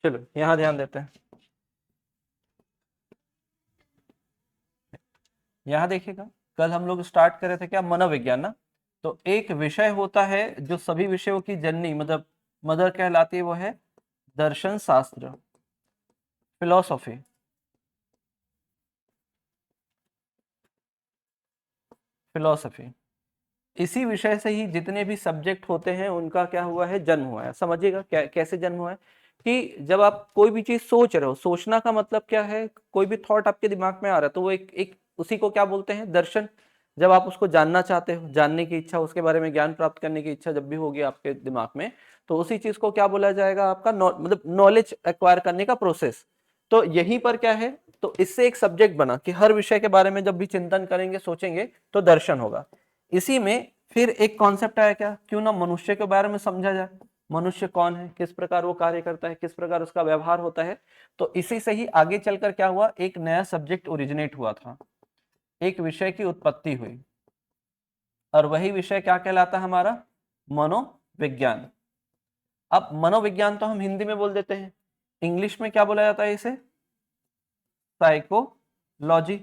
चलो यहाँ ध्यान देते हैं। यहाँ देखिएगा, कल हम लोग स्टार्ट कर रहे थे क्या, मनोविज्ञान ना। तो एक विषय होता है जो सभी विषयों की जननी मतलब मदर कहलाती है, वो है दर्शन शास्त्र, फिलोसॉफी। फिलोसफी, इसी विषय से ही जितने भी सब्जेक्ट होते हैं उनका क्या हुआ है, जन्म हुआ है। समझिएगा क्या कैसे जन्म हुआ है, कि जब आप कोई भी चीज सोच रहे हो, सोचना का मतलब क्या है, कोई भी थॉट आपके दिमाग में आ रहा है तो वो एक उसी को क्या बोलते हैं, दर्शन। जब आप उसको जानना चाहते हो, जानने की इच्छा, उसके बारे में ज्ञान प्राप्त करने की इच्छा जब भी होगी आपके दिमाग में, तो उसी चीज को क्या बोला जाएगा, आपका मतलब नॉलेज एक्वायर करने का प्रोसेस। तो यहीं पर क्या है, तो इससे एक सब्जेक्ट बना कि हर विषय के बारे में जब भी चिंतन करेंगे, सोचेंगे, तो दर्शन होगा। इसी में फिर एक कॉन्सेप्ट आया क्या, क्यों ना मनुष्य के बारे में समझा जाए, मनुष्य कौन है, किस प्रकार वो कार्य करता है, किस प्रकार उसका व्यवहार होता है। तो इसी से ही आगे चलकर क्या हुआ, एक नया सब्जेक्ट ओरिजिनेट हुआ था, एक विषय की उत्पत्ति हुई, और वही विषय क्या कहलाता है हमारा, मनोविज्ञान। अब मनोविज्ञान तो हम हिंदी में बोल देते हैं, इंग्लिश में क्या बोला जाता है इसे, साइकोलॉजी।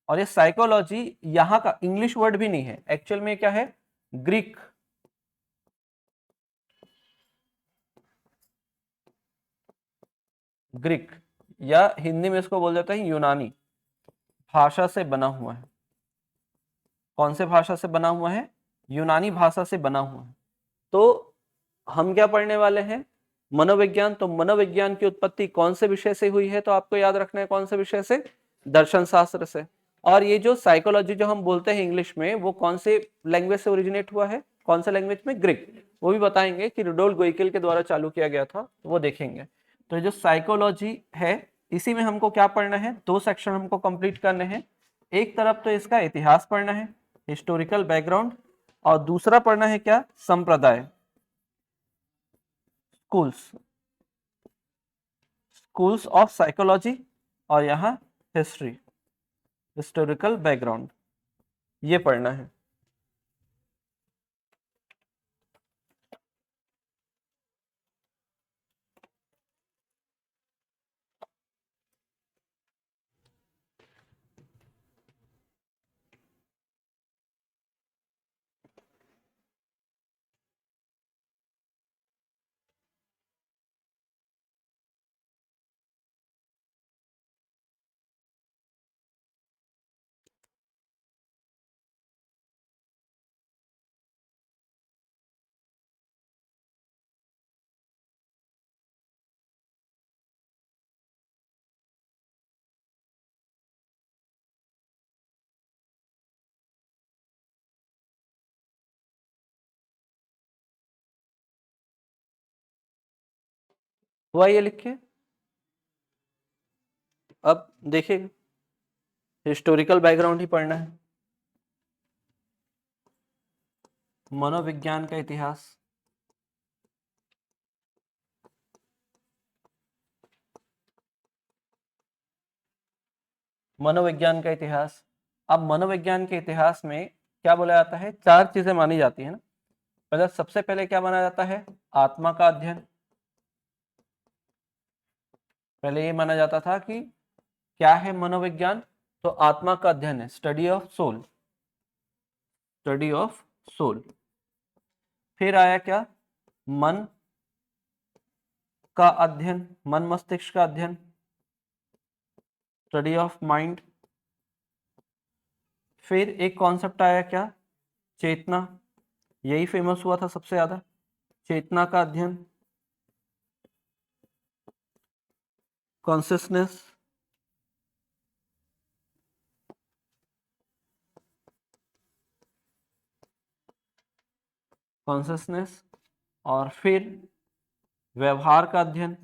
और ये साइकोलॉजी यहाँ का इंग्लिश वर्ड भी नहीं है, एक्चुअल में क्या है, ग्रीक, ग्रीक, या हिंदी में इसको बोल देते हैं यूनानी भाषा से बना हुआ है। कौन से भाषा से बना हुआ है, यूनानी भाषा से बना हुआ है। तो हम क्या पढ़ने वाले हैं, मनोविज्ञान। तो मनोविज्ञान की उत्पत्ति कौन से विषय से हुई है, तो आपको याद रखना है कौन से विषय से, दर्शन शास्त्र से। और ये जो साइकोलॉजी जो हम बोलते हैं इंग्लिश में, वो कौन से लैंग्वेज से ओरिजिनेट हुआ है, कौन से लैंग्वेज में, ग्रीक। वो भी बताएंगे कि रुडोल्फ गोइकेल के द्वारा चालू किया गया था, वो देखेंगे। तो जो साइकोलॉजी है, इसी में हमको क्या पढ़ना है, दो सेक्शन हमको कंप्लीट करने हैं। एक तरफ तो इसका इतिहास पढ़ना है, हिस्टोरिकल बैकग्राउंड, और दूसरा पढ़ना है क्या, संप्रदाय, स्कूल्स, स्कूल्स ऑफ साइकोलॉजी, और यहाँ हिस्ट्री, हिस्टोरिकल बैकग्राउंड, ये पढ़ना है। हुआ ये लिख के, अब देखिए, हिस्टोरिकल बैकग्राउंड ही पढ़ना है, मनोविज्ञान का इतिहास। मनोविज्ञान का इतिहास। अब मनोविज्ञान के इतिहास में क्या बोला जाता है, चार चीजें मानी जाती है ना। पहले, सबसे पहले क्या माना जाता है, आत्मा का अध्ययन। पहले ये माना जाता था कि क्या है मनोविज्ञान, तो आत्मा का अध्ययन है, study of soul, study of soul. फिर आया क्या, मन का अध्ययन, मन मस्तिष्क का अध्ययन, स्टडी ऑफ माइंड। फिर एक कॉन्सेप्ट आया क्या, चेतना, यही फेमस हुआ था सबसे ज्यादा, चेतना का अध्ययन, कॉन्सियसनेस, कॉन्सियसनेस। और फिर व्यवहार का अध्ययन,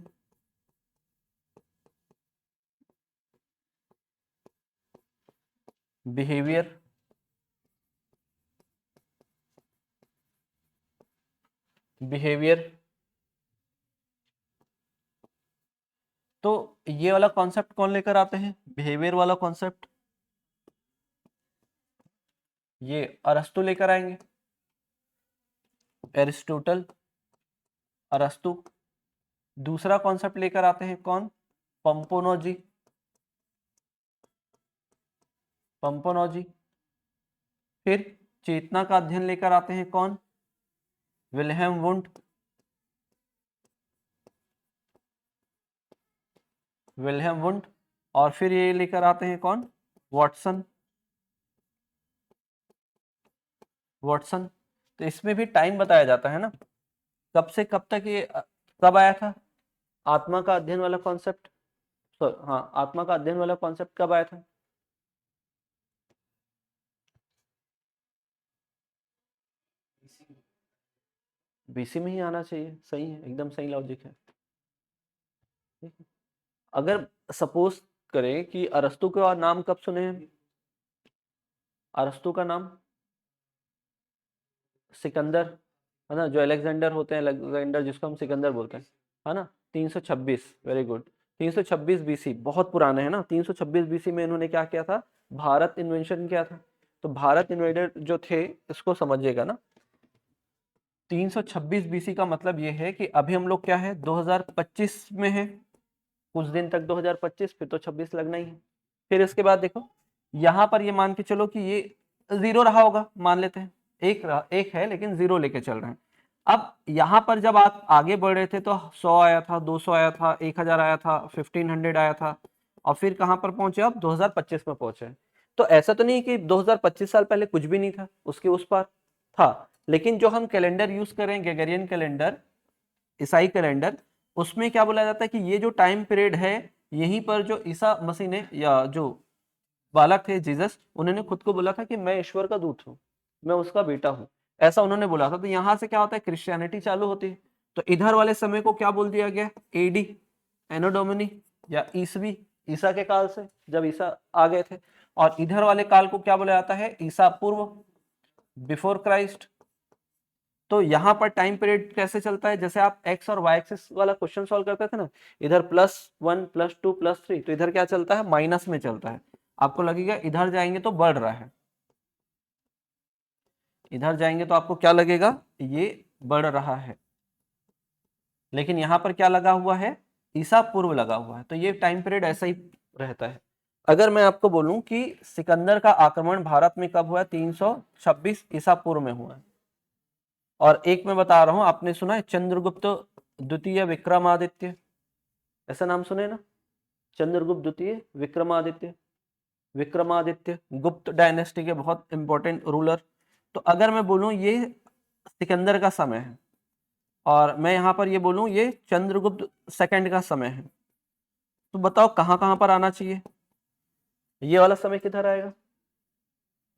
बिहेवियर, बिहेवियर। तो ये वाला कॉन्सेप्ट कौन लेकर आते हैं, बिहेवियर वाला कॉन्सेप्ट, ये अरस्तु लेकर आएंगे, एरिस्टोटल, अरस्तु। दूसरा कॉन्सेप्ट लेकर आते हैं कौन? पंपोनोजी। पंपोनोजी। फिर चेतना का अध्ययन लेकर आते हैं कौन? Wilhelm wound. Wilhelm wound. और फिर ये लेकर आते हैं कौन? वॉटसन। वॉटसन। तो इसमें भी टाइम बताया जाता है ना, कब से कब तक ये कब आया था आत्मा का अध्ययन वाला कॉन्सेप्ट? हाँ, आत्मा का अध्ययन वाला कॉन्सेप्ट कब आया था? बीसी में ही आना चाहिए। सही है, एकदम सही लॉजिक है। ठीक है? अगर सपोज करें कि अरस्तु का नाम कब सुने हैं? अरस्तु का नाम सिकंदर, है ना, जो अलेक्जेंडर होते हैं, अलेक्जेंडर जिसको हम सिकंदर बोलते हैं, है ना, 326। Very good. 326 बीसी, बहुत पुराने हैं ना। 326 बीसी में इन्होंने क्या किया था? भारत इन्वेंशन किया था। तो भारत इन्वेडर जो थे, इसको समझिएगा ना। 326 बीसी का मतलब ये है कि अभी हम लोग क्या है, 2025 में है। कुछ दिन तक 2025, फिर तो 26 लगना ही है। फिर इसके बाद देखो, यहाँ पर ये मान के चलो कि ये 0 रहा होगा, मान लेते हैं। एक है लेकिन 0 लेके चल रहे हैं। अब यहाँ पर जब आप आगे बढ़ रहे थे तो 100 आया था, 200 आया था, 1000 आया था, 1500 आया था, और फिर कहाँ पर पहुंचे? अब 2025 में पहुंचे। तो ऐसा तो नहीं कि 2025 साल पहले कुछ भी नहीं था, उसके उस पार था। लेकिन जो हम कैलेंडर यूज करें, ग्रेगोरियन कैलेंडर, ईसाई कैलेंडर, उसमें क्या बोला जाता है कि ये जो टाइम पीरियड है, यहीं पर जो ईसा मसीह ने, या जो बालक थे जीसस, उन्होंने खुद को बोला था कि मैं ईश्वर का दूत हूँ, मैं उसका बेटा हूँ, ऐसा उन्होंने बोला था। तो यहाँ से क्या होता है? क्रिश्चियनिटी चालू होती है। तो इधर वाले समय को क्या बोल दिया गया? एडी, एनो डोमिनी, या ईसवी, ईसा के काल से, जब ईसा आ गए थे। और इधर वाले काल को क्या बोला जाता है? ईसा पूर्व, बिफोर क्राइस्ट। तो यहाँ पर टाइम पीरियड कैसे चलता है? जैसे आप एक्स और वाई एक्सिस वाला क्वेश्चन सॉल्व करते थे ना, इधर +1 +2 +3, तो इधर क्या चलता है? माइनस में चलता है। आपको लगेगा इधर जाएंगे तो बढ़ रहा है, इधर जाएंगे तो आपको क्या लगेगा? ये बढ़ रहा है। लेकिन यहाँ पर क्या लगा हुआ है? ईसा पूर्व लगा हुआ है। तो ये टाइम पीरियड ऐसा ही रहता है। अगर मैं आपको बोलूं कि सिकंदर का आक्रमण भारत में कब हुआ? 326 ईसा पूर्व में हुआ है। और एक मैं बता रहा हूं, आपने सुना है चंद्रगुप्त द्वितीय विक्रमादित्य? ऐसा नाम सुने ना, चंद्रगुप्त द्वितीय विक्रमादित्य। विक्रमादित्य गुप्त डायनेस्टी के बहुत इंपॉर्टेंट रूलर। तो अगर मैं बोलूं ये सिकंदर का समय है, और मैं यहाँ पर ये बोलूं ये चंद्रगुप्त सेकंड का समय है, तो बताओ कहाँ कहाँ पर आना चाहिए? ये वाला समय किधर आएगा?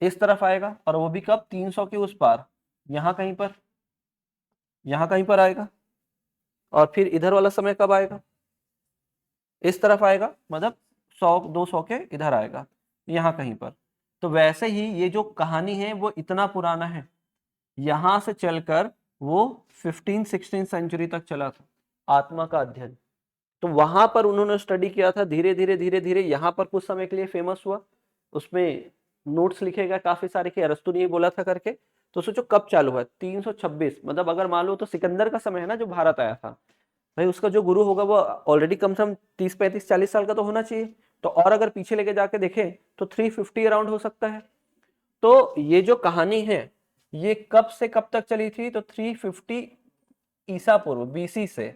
इस तरफ आएगा, और वो भी कब? 300 के उस पार, यहाँ कहीं पर, यहाँ कहीं पर आएगा। और फिर इधर वाला समय कब आएगा? इस तरफ आएगा, मतलब 100-200 के इधर आएगा, यहाँ कहीं पर। तो वैसे ही ये जो कहानी है वो इतना पुराना है, यहां से चलकर वो 15-16 सेंचुरी तक चला था आत्मा का अध्ययन। तो वहां पर उन्होंने स्टडी किया था, धीरे धीरे धीरे धीरे यहाँ पर कुछ समय के लिए फेमस हुआ। उसमें नोट्स लिखे गए काफी सारे कि अरस्तु ने बोला था करके। तो सोचो कब चालू हुआ? 326, मतलब अगर मान लो तो सिकंदर का समय है ना जो भारत आया था, भाई उसका जो गुरु होगा वो ऑलरेडी कम से कम 30-35-40 साल का तो होना चाहिए। तो और अगर पीछे लेके जाके देखें तो 350 अराउंड हो सकता है। तो ये जो कहानी है ये कब से कब तक चली थी? तो 350 ईसा पूर्व, बीसी से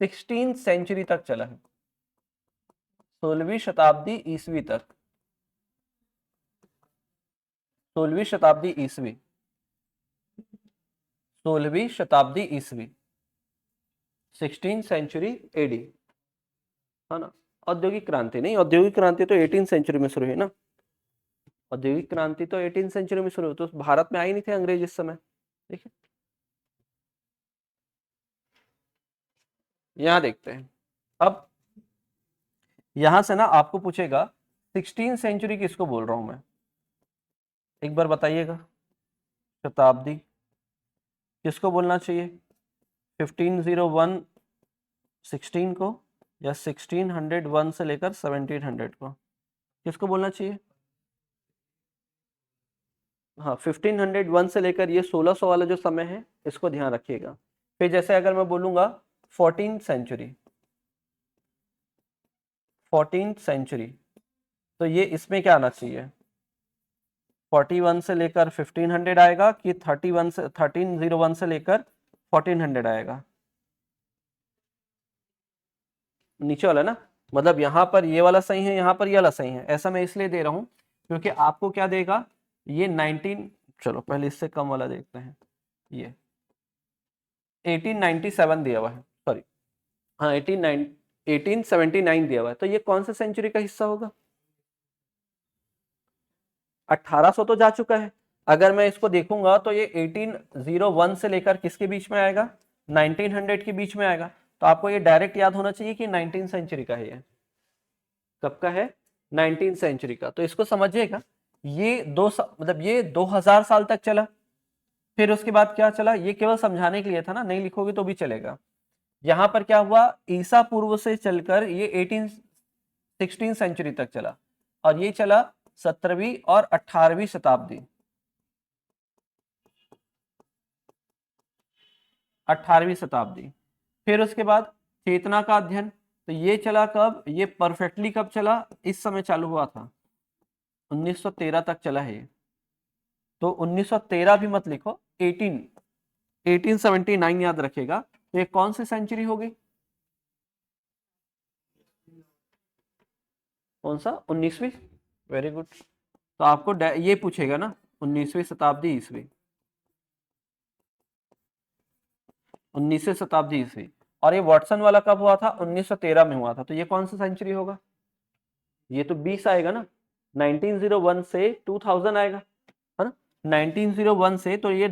16 सेंचुरी तक चला है, 16वीं शताब्दी ईसवी तक। 16वीं शताब्दी ईसवी, 16वीं शताब्दी ईसवी, 16 सेंचुरी एडी, है ना। औद्योगिक क्रांति नहीं, औद्योगिक क्रांति तो 18 सेंचुरी में शुरू हुई ना। औद्योगिक क्रांति तो 18 सेंचुरी में शुरू हुई, तो भारत में आई नहीं थे अंग्रेज इस समय। ठीक है, यहां देखते हैं। अब यहां से ना आपको पूछेगा 16 सेंचुरी किसको बोल रहा हूं मैं, एक बार बताइएगा। शताब्दी किसको बोलना चाहिए? 1501 16 को, या 1601 से लेकर 1700 को, किसको बोलना चाहिए? हाँ, 1501 से लेकर ये 1600 वाला जो समय है इसको ध्यान रखिएगा। फिर जैसे अगर मैं बोलूंगा 14th सेंचुरी, 14th सेंचुरी, तो ये इसमें क्या आना चाहिए, 41 से लेकर 1500 आएगा कि 31 से 1301 से लेकर 1400 आएगा, नीचे वाला ना, मतलब यहाँ पर ये वाला सही है, यहाँ पर ये वाला सही है, ऐसा मैं इसलिए दे रहा हूँ क्योंकि आपको क्या देगा ये 19, चलो पहले इससे कम वाला देखते हैं, ये 1897 दिया हुआ है, सॉरी हाँ 1879 दिया हुआ है, तो ये कौन सा सेंचुरी का हिस्सा होगा, 1800 तो जा चुका है, अगर मैं इसको देखूंगा तो ये 1801 से लेकर किसके बीच में आएगा, 1900 के बीच में आएगा, तो आपको ये डायरेक्ट याद होना चाहिए कि 19 सेंचुरी का है, ये कब का है, 19 सेंचुरी का, तो इसको समझिएगा, ये मतलब ये 2000 साल तक चला, फिर उसके बाद क्या चला, ये केवल समझाने के लिए था ना, नहीं लिखोगे तो भी चलेगा, यहां पर क्या हुआ, ईसा पूर्व से चलकर ये 16 सेंचुरी तक चला, और ये चला 17वीं और 18वीं शताब्दी, 18वीं शताब्दी, फिर उसके बाद चेतना का अध्ययन, तो ये चला कब, ये परफेक्टली कब चला, इस समय चालू हुआ था, 1913 तक चला है ये, तो 1913 भी मत लिखो, 1879 याद रखेगा, तो ये कौन सी सेंचुरी होगी, कौन सा, 19वीं, वेरी गुड, तो आपको ये पूछेगा ना 19वीं शताब्दी ईस्वी, 19वीं शताब्दी ईस्वी, और ये वॉटसन वाला कब हुआ था, 1913 में हुआ था, तो ये कौन सा सेंचुरी होगा, ये तो 20 आएगा ना, 1901 से 2000 आएगा, है ना, 1901 से, तो ये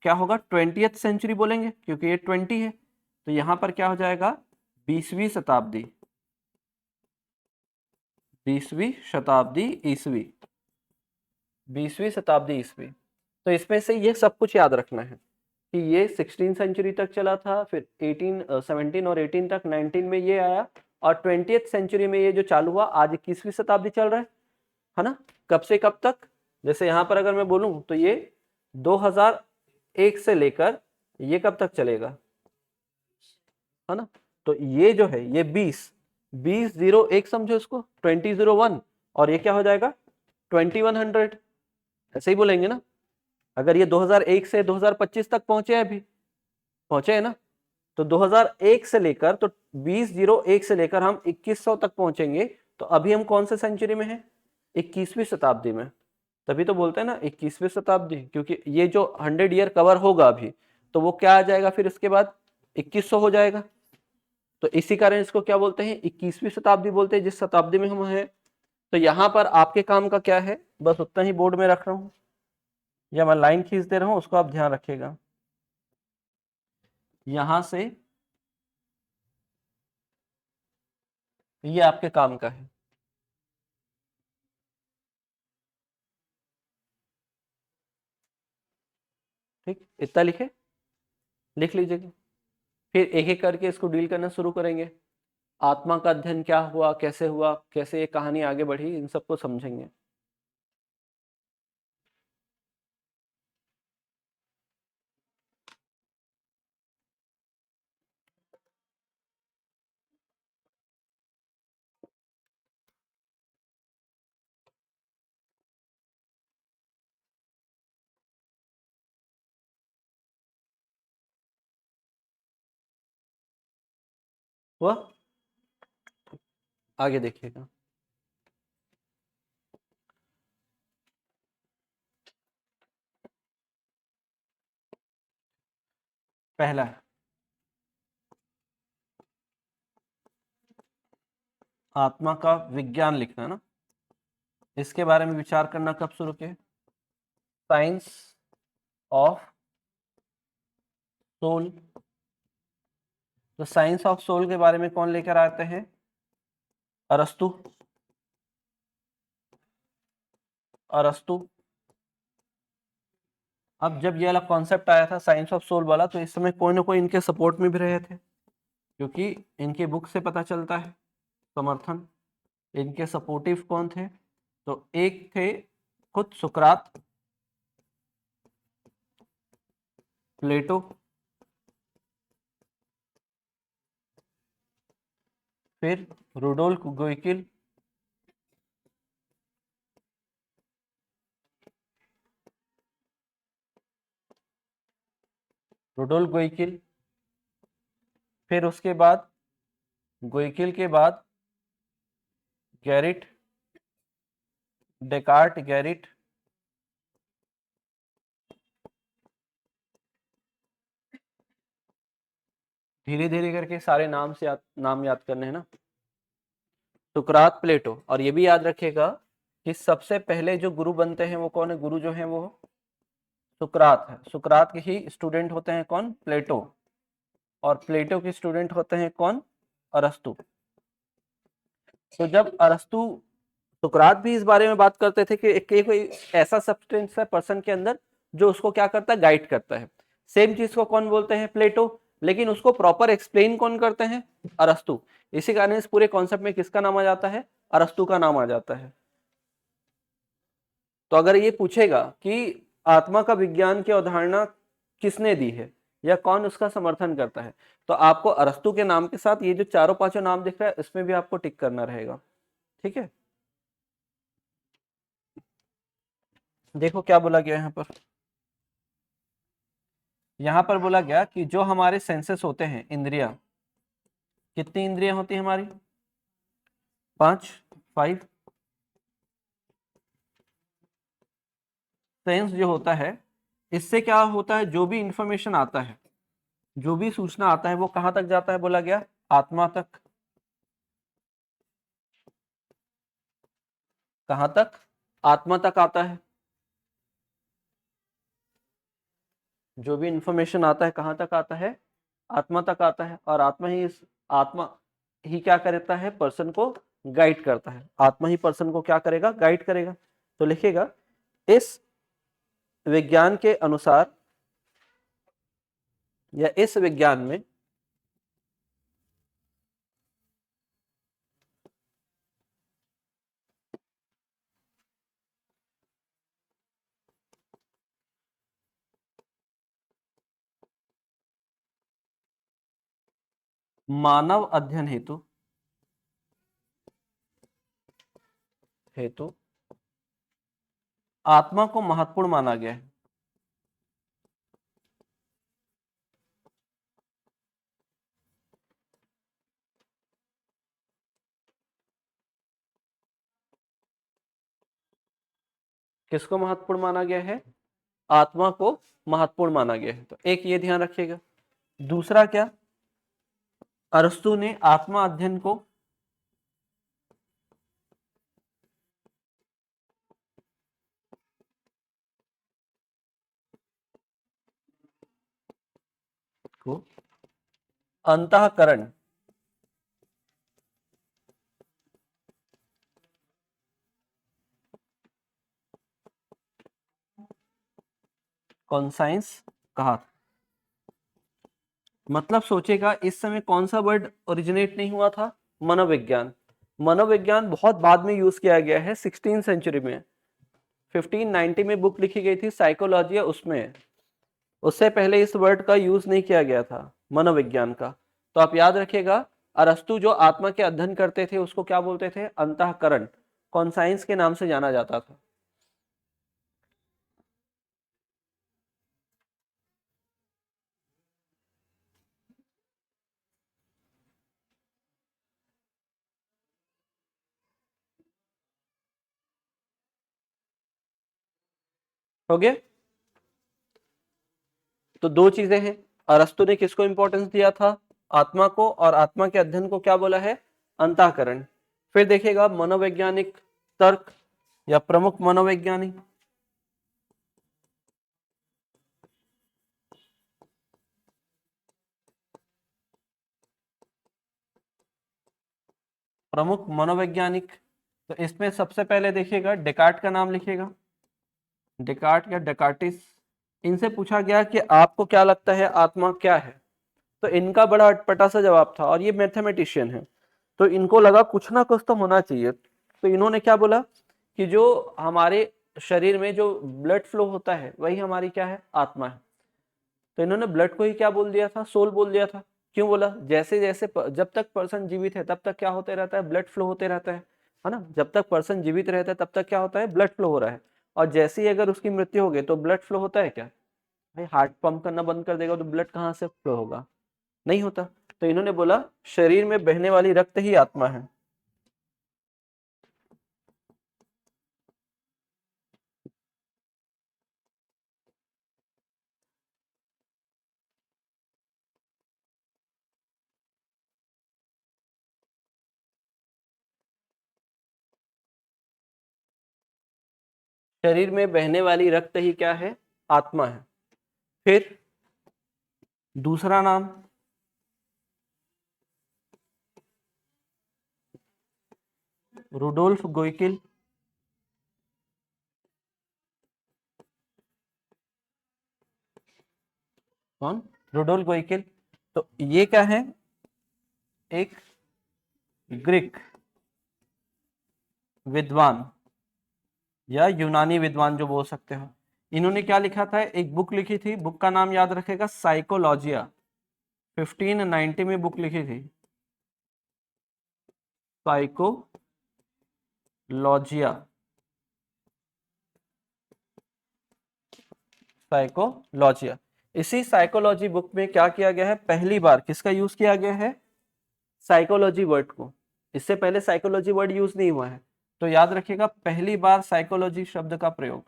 क्या होगा, 20th सेंचुरी बोलेंगे क्योंकि ये 20 है, तो यहां पर क्या हो जाएगा, 20वीं शताब्दी, 20वीं शताब्दी ईस्वी, 20वीं शताब्दी ईस्वी, तो इसमें से ये सब कुछ याद रखना है कि ये 16 सेंचुरी तक चला था, फिर 17 और 18 तक, 19 में ये आया, और 20th सेंचुरी में ये जो चालू हुआ, आज 21वीं शताब्दी चल रहा है ना, कब से कब तक, जैसे यहाँ पर अगर मैं बोलूँ तो ये 2001 से लेकर ये कब तक चलेगा, है ना, तो ये जो है ये 2001 समझो इसको, 2001, और ये क्या हो जाएगा 2100, ऐसे ही बोलेंगे ना, अगर ये 2001 से 2025 तक पहुंचे अभी, पहुंचे है ना, तो 2001 से लेकर, तो 2001 से लेकर हम 2100 तक पहुंचेंगे, तो अभी हम कौन से सेंचुरी में हैं, 21वीं शताब्दी में, तभी तो बोलते हैं ना 21वीं शताब्दी, क्योंकि ये जो 100 ईयर कवर होगा अभी, तो वो क्या आ जाएगा फिर उसके बाद 2100 हो जाएगा, तो इसी कारण इसको क्या बोलते हैं, 21वीं शताब्दी बोलते हैं, जिस शताब्दी में हम हैं, तो यहाँ पर आपके काम का क्या है, बस उतना ही बोर्ड में रख रहा हूँ, या मैं लाइन खींच दे रहा हूँ, उसको आप ध्यान रखिएगा, यहां से ये आपके काम का है, ठीक, इतना लिखे, लिख लीजिएगा, फिर एक एक करके इसको डील करना शुरू करेंगे, आत्मा का अध्ययन क्या हुआ, कैसे ये कहानी आगे बढ़ी, इन सबको समझेंगे। वह आगे देखिएगा, पहला है आत्मा का विज्ञान लिखना ना, इसके बारे में विचार करना कब शुरू किए, साइंस ऑफ सोल, तो साइंस ऑफ सोल के बारे में कौन लेकर आते हैं, अरस्तु, अरस्तु, अब जब ये वाला कॉन्सेप्ट आया था साइंस ऑफ सोल वाला, तो इस समय कोई ना कोई इनके सपोर्ट में भी रहे थे, क्योंकि इनके बुक से पता चलता है समर्थन, इनके सपोर्टिव कौन थे, तो एक थे खुद सुकरात, प्लेटो, फिर रुडोल्फ गोइकिल, रुडोल्फ गोइकिल, फिर उसके बाद गोइकिल के बाद गैरिट, डेकार्ट, गैरिट, धीरे धीरे करके सारे नाम से नाम याद करने हैं ना। सुकरात, प्लेटो। और ये भी याद रखिएगा कि सबसे पहले जो गुरु बनते हैं वो कौन है? गुरु जो है वो सुकरात है। सुकरात के ही स्टूडेंट होते हैं कौन? प्लेटो। और प्लेटो के स्टूडेंट होते हैं कौन? अरस्तु। तो जब अरस्तु, सुकरात भी इस बारे में बात करते थे कि कोई ऐसा सब्सटेंस है पर्सन के अंदर जो उसको क्या करता है? गाइड करता है। सेम चीज को कौन बोलते हैं? प्लेटो। लेकिन उसको प्रॉपर एक्सप्लेन कौन करते हैं? अरस्तु। इसी कारण इस पूरे कॉन्सेप्ट में किसका नाम आ जाता है? अरस्तु का नाम आ जाता है। तो अगर ये पूछेगा कि आत्मा का विज्ञान की अवधारणा किसने दी है या कौन उसका समर्थन करता है, तो आपको अरस्तु के नाम के साथ ये जो चारों पांचों नाम दिख रहा है इसमें भी आपको टिक करना रहेगा। ठीक है, देखो क्या बोला गया यहाँ पर। यहाँ पर बोला गया कि जो हमारे सेंसेस होते हैं, इंद्रिया, कितनी इंद्रियां होती है हमारी? 5, 5। सेंस जो होता है, इससे क्या होता है? जो भी इंफॉर्मेशन आता है, जो भी सूचना आता है वो कहां तक जाता है? बोला गया आत्मा तक। कहां तक? आत्मा तक आता है। जो भी इंफॉर्मेशन आता है कहां तक आता है? आत्मा तक आता है। और आत्मा ही क्या करता है? पर्सन को गाइड करता है। आत्मा ही पर्सन को क्या करेगा? गाइड करेगा। तो लिखिएगा, इस विज्ञान के अनुसार या इस विज्ञान में मानव अध्ययन हेतु आत्मा को महत्वपूर्ण माना गया है। किसको महत्वपूर्ण माना गया है? आत्मा को महत्वपूर्ण माना गया है। तो एक ये ध्यान रखिएगा। दूसरा क्या? अरस्तु ने आत्मा अध्ययन को अंतःकरण, कॉन्साइंस कहा। मतलब सोचेगा, इस समय कौन सा वर्ड ओरिजिनेट नहीं हुआ था? मनोविज्ञान। मनोविज्ञान बहुत बाद में यूज किया गया है, 16 सेंचुरी में। 1590 में बुक लिखी गई थी साइकोलॉजी, उसमें उससे पहले इस वर्ड का यूज नहीं किया गया था, मनोविज्ञान का। तो आप याद रखिएगा, अरस्तु जो आत्मा के अध्ययन करते थे उसको क्या बोलते थे? अंतःकरण, कॉन्साइंस के नाम से जाना जाता था। हो गया? तो दो चीजें हैं। अरस्तु ने किसको इंपॉर्टेंस दिया था? आत्मा को। और आत्मा के अध्ययन को क्या बोला है? अंतःकरण। फिर देखिएगा, मनोवैज्ञानिक तर्क या प्रमुख मनोवैज्ञानिक, प्रमुख मनोवैज्ञानिक। तो इसमें सबसे पहले देखिएगा, डेकार्ट का नाम लिखिएगा। डेकार्ट या डेकार्टिस। इनसे पूछा गया कि आपको क्या लगता है आत्मा क्या है? तो इनका बड़ा अटपटा सा जवाब था, और ये मैथमेटिशियन है तो इनको लगा कुछ ना कुछ तो होना चाहिए। तो इन्होंने क्या बोला कि जो हमारे शरीर में जो ब्लड फ्लो होता है वही हमारी क्या है? आत्मा है। तो इन्होंने ब्लड को ही क्या बोल दिया था? सोल बोल दिया था। क्यों बोला? जैसे जैसे जब तक पर्सन जीवित है तब तक क्या होते रहता है? ब्लड फ्लो होते रहता है ना? जब तक पर्सन जीवित रहता है तब तक क्या होता है? ब्लड फ्लो हो रहा है। और जैसे ही अगर उसकी मृत्यु हो गई तो ब्लड फ्लो होता है क्या? भाई हार्ट पंप करना बंद कर देगा तो ब्लड कहाँ से फ्लो होगा? नहीं होता। तो इन्होंने बोला शरीर में बहने वाली रक्त ही आत्मा है। शरीर में बहने वाली रक्त ही क्या है? आत्मा है। फिर दूसरा नाम, रुडोल्फ गोइकिल। कौन? रुडोल्फ गोइकिल। तो ये क्या है? एक ग्रीक विद्वान या यूनानी विद्वान जो बोल सकते हो। इन्होंने क्या लिखा था? एक बुक लिखी थी, बुक का नाम याद रखेगा, साइकोलॉजिया। 1590 में बुक लिखी थी, साइकोलॉजिया। साइकोलॉजिया। इसी साइकोलॉजी बुक में क्या किया गया है? पहली बार किसका यूज किया गया है? साइकोलॉजी वर्ड को। इससे पहले साइकोलॉजी वर्ड यूज नहीं हुआ है। तो याद रखिएगा, पहली बार साइकोलॉजी शब्द का प्रयोग।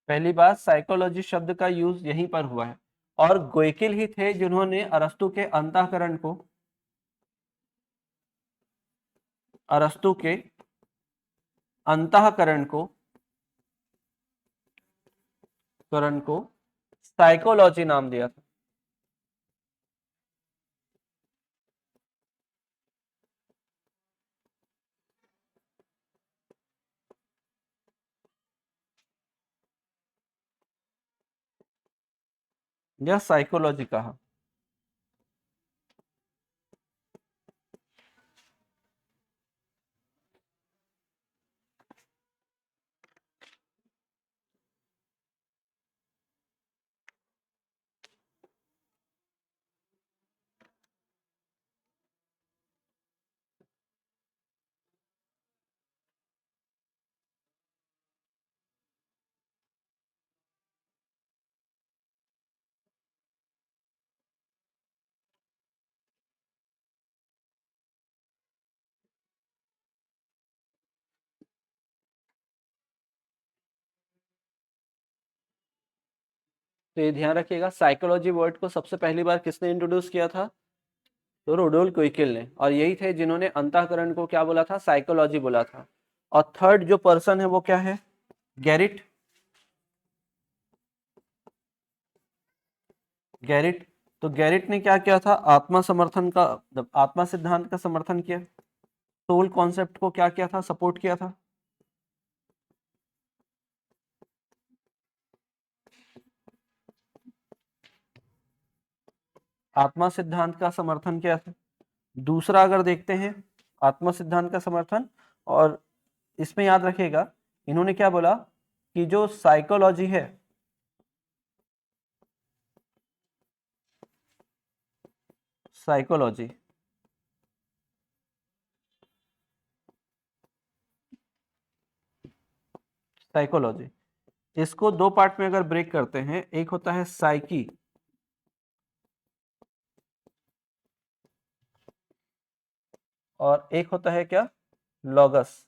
पहली बार साइकोलॉजी शब्द का यूज यहीं पर हुआ है। और गोइकिल ही थे जिन्होंने अरस्तु के अंतःकरण को, अरस्तु के अंतःकरण को, करण को साइकोलॉजी नाम दिया था। या साइकोलॉजी कहा। तो ये ध्यान रखिएगा, साइकोलॉजी वर्ड को सबसे पहली बार किसने इंट्रोड्यूस किया था? तो रुडोल्फ गोइकिल ने। और यही थे जिन्होंने अंतःकरण को क्या बोला था? साइकोलॉजी बोला था। और थर्ड जो पर्सन है वो क्या है? गैरिट। गैरिट। तो गैरिट ने क्या किया था? आत्मा समर्थन का, आत्मा सिद्धांत का समर्थन किया। सोल कॉन्सेप्ट को क्या किया था? सपोर्ट किया था। आत्मा सिद्धांत का समर्थन किया था। दूसरा अगर देखते हैं आत्मा सिद्धांत का समर्थन, और इसमें याद रखिएगा इन्होंने क्या बोला कि जो साइकोलॉजी है, साइकोलॉजी, साइकोलॉजी, इसको दो पार्ट में अगर ब्रेक करते हैं, एक होता है साइकी और एक होता है क्या? लॉगस।